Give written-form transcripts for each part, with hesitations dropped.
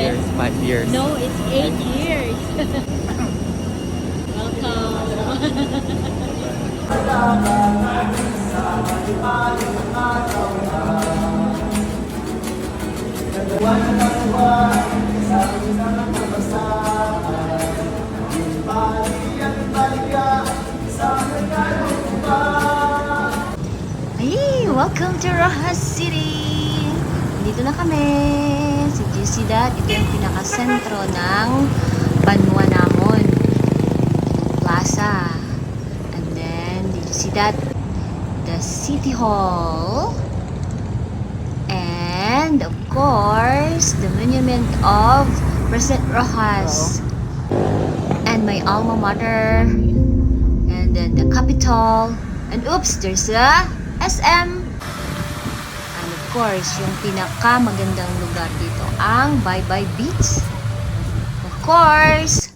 years. 5 years. No, it's 8 years. Welcome. Hey, welcome to Rojas City! Dito na kami sa Ciudad. Ito yung pinaka-sentro ng Banwa namon. Plaza. And then, did you see that? The City Hall. And, of course, the monument of President Rojas. And my alma mater. And then the Capitol. And oops, there's a SM. And of course, yung pinaka-magandang lugar dito, ang Bye-Bye Beach. Of course,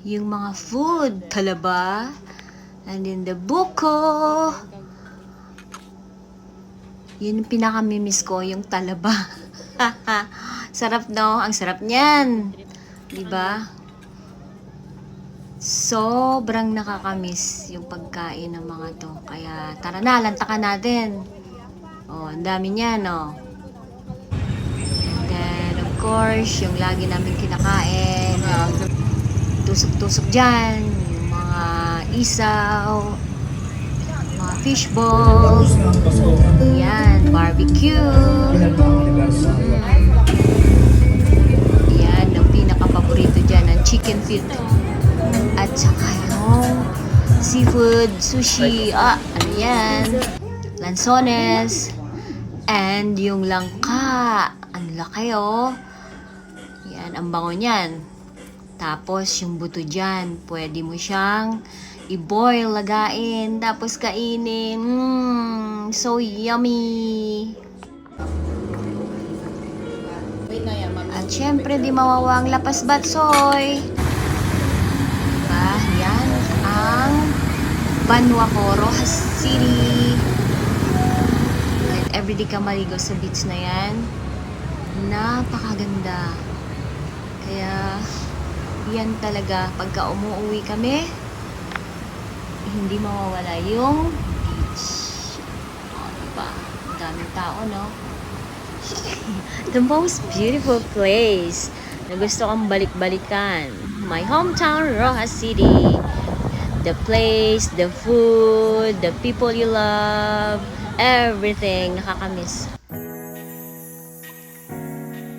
yung mga food, talaba. And then the buko. Yun yung pinaka-mimiss ko, yung talaba. Sarap, no? Ang sarap niyan. Diba? Sobrang nakakamiss yung pagkain ng mga to. Kaya tara na, lantakan natin. Oh, ang dami niya, no? And then, of course, yung lagi namin kinakain. Tusok-tusok dyan. Yung mga isaw. Mga fishballs. Yan, barbecue. Yan, ang pinaka-paborito dyan, ang chicken feet. At saka yung seafood, sushi, ano yan? Lanzones. And yung langka. Ang laki, oh. Yan, ang bango niyan. Tapos yung buto dyan, pwede mo siyang i-boil, lagain, tapos kainin. So yummy! At syempre, di mawawang lapas batsoy. Yan ang Banwa ko, Rojas City. Kahit everyday ka maligo sa beach na yan, napakaganda. Kaya yan talaga, pagka umuwi kami, hindi mawawala yung beach. O, diba? Ang daming tao, no? The most beautiful place na gusto kong balik-balikan. My hometown, Rojas City. The place, the food, the people you love, everything. Nakakamiss.